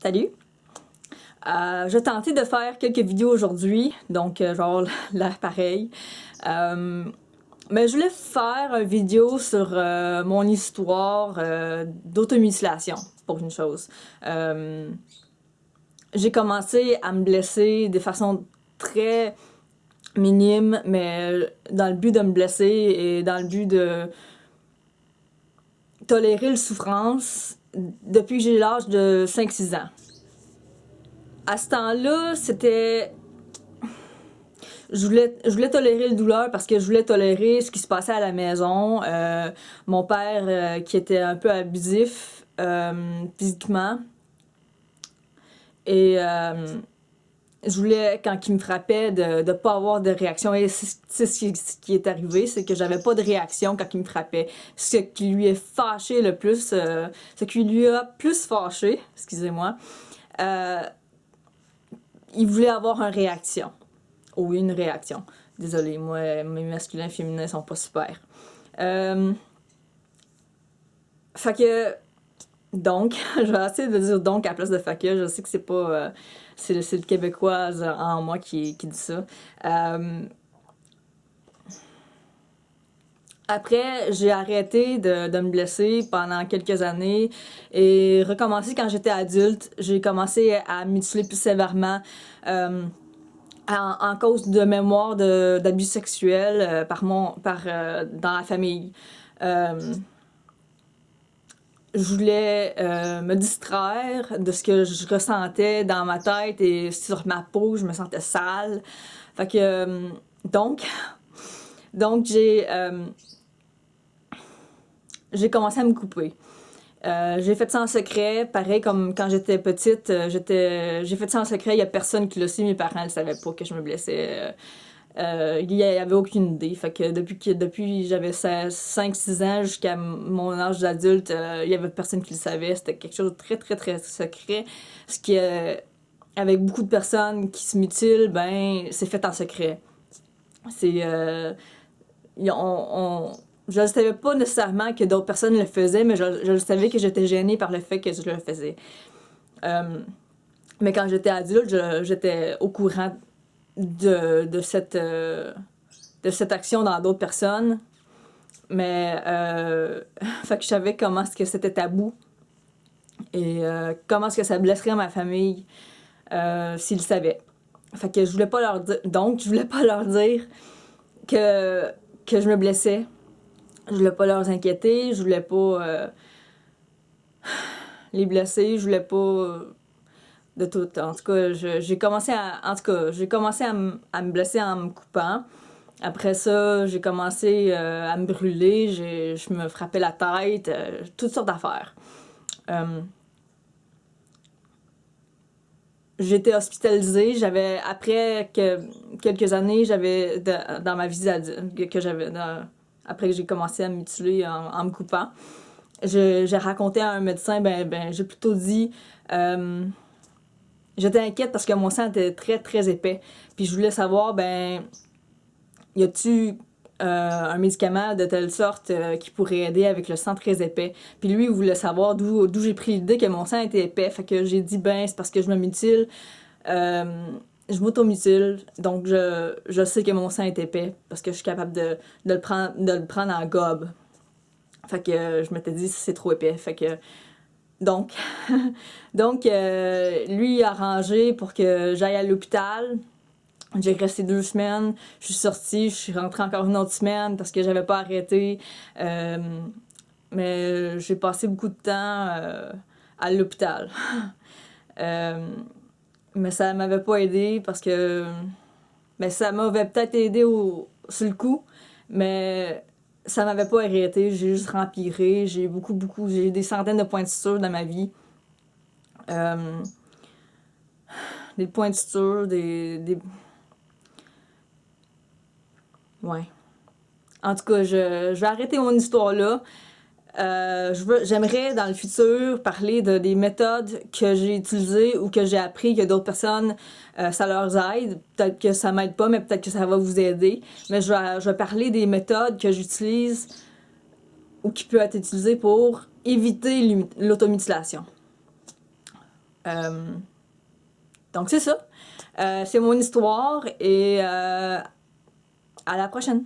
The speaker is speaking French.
Salut! Je tentais de faire quelques vidéos aujourd'hui, donc genre l'appareil. Mais je voulais faire une vidéo sur mon histoire d'automutilation, pour une chose. J'ai commencé à me blesser de façon très minime, mais dans le but de me blesser et dans le but de tolérer la souffrance depuis que j'ai l'âge de 5-6 ans. À ce temps-là, c'était... Je voulais tolérer la douleur parce que je voulais tolérer ce qui se passait à la maison. Mon père qui était un peu abusif physiquement. Et je voulais, quand il me frappait, de ne pas avoir de réaction. Et c'est ce qui est arrivé, c'est que j'avais pas de réaction quand il me frappait. Ce qui lui est fâché le plus, ce qui lui a plus fâché, excusez-moi, il voulait avoir une réaction. Ou une réaction. Désolée, moi, mes masculins et féminins sont pas super. Fait que, donc, je vais essayer de dire donc à la place de fait que. Je sais que c'est pas... c'est le québécoise en moi qui dit ça. Après, j'ai arrêté de me blesser pendant quelques années et recommencé quand j'étais adulte. J'ai commencé à mutiler plus sévèrement. En cause de mémoire d'abus sexuels dans la famille. Je voulais me distraire de ce que je ressentais dans ma tête et sur ma peau, je me sentais sale. Fait que, donc, donc j'ai commencé à me couper. J'ai fait ça en secret, pareil comme quand j'étais petite, j'ai fait ça en secret, il y a personne qui le sait, mes parents ne savaient pas que je me blessais. Il y avait aucune idée. Fait que depuis j'avais 5-6 ans jusqu'à mon âge d'adulte, il y avait personne qui le savait. C'était quelque chose de très très très secret. Ce qui avec beaucoup de personnes qui se mutilent, ben c'est fait en secret. C'est je ne savais pas nécessairement que d'autres personnes le faisaient, mais je savais que j'étais gênée par le fait que je le faisais. Mais quand j'étais adulte, j'étais au courant de cette action dans d'autres personnes. Mais fait que je savais comment est-ce que c'était tabou et comment est-ce que ça blesserait ma famille s'ils le savaient. Fait que je voulais pas leur dire. Donc, je voulais pas leur dire que je me blessais. Je voulais pas leur inquiéter, je voulais pas les blesser, je voulais pas de tout. En tout cas, j'ai commencé à me blesser en me coupant. Après ça, j'ai commencé à me brûler, je me frappais la tête, toutes sortes d'affaires. J'étais hospitalisée, après quelques années, dans ma vie que j'avais, après que j'ai commencé à me mutiler en me coupant, j'ai raconté à un médecin, j'ai plutôt dit, j'étais inquiète parce que mon sang était très très épais, puis je voulais savoir, y a-tu un médicament de telle sorte qui pourrait aider avec le sang très épais. Puis lui, il voulait savoir d'où j'ai pris l'idée que mon sang était épais. Fait que j'ai dit, c'est parce que je me mutile. Je m'automutile. Donc, je sais que mon sang est épais parce que je suis capable de le prendre en gobe. Fait que je m'étais dit, c'est trop épais. Fait que... Donc, lui, il a arrangé pour que j'aille à l'hôpital. J'ai resté 2 semaines, je suis sortie, je suis rentrée encore une autre semaine parce que j'avais pas arrêté. Mais j'ai passé beaucoup de temps à l'hôpital. Mais ça m'avait pas aidé parce que ça m'avait peut-être aidé sur le coup, mais ça m'avait pas arrêté, j'ai juste empiré, j'ai j'ai eu des centaines de points de suture dans ma vie. Des points de suture, ouais. En tout cas, je vais arrêter mon histoire là. J'aimerais dans le futur parler des méthodes que j'ai utilisées ou que j'ai appris que d'autres personnes, ça leur aide. Peut-être que ça m'aide pas, mais peut-être que ça va vous aider. Mais je vais parler des méthodes que j'utilise ou qui peuvent être utilisées pour éviter l'automutilation. Donc c'est ça. C'est mon histoire et à la prochaine.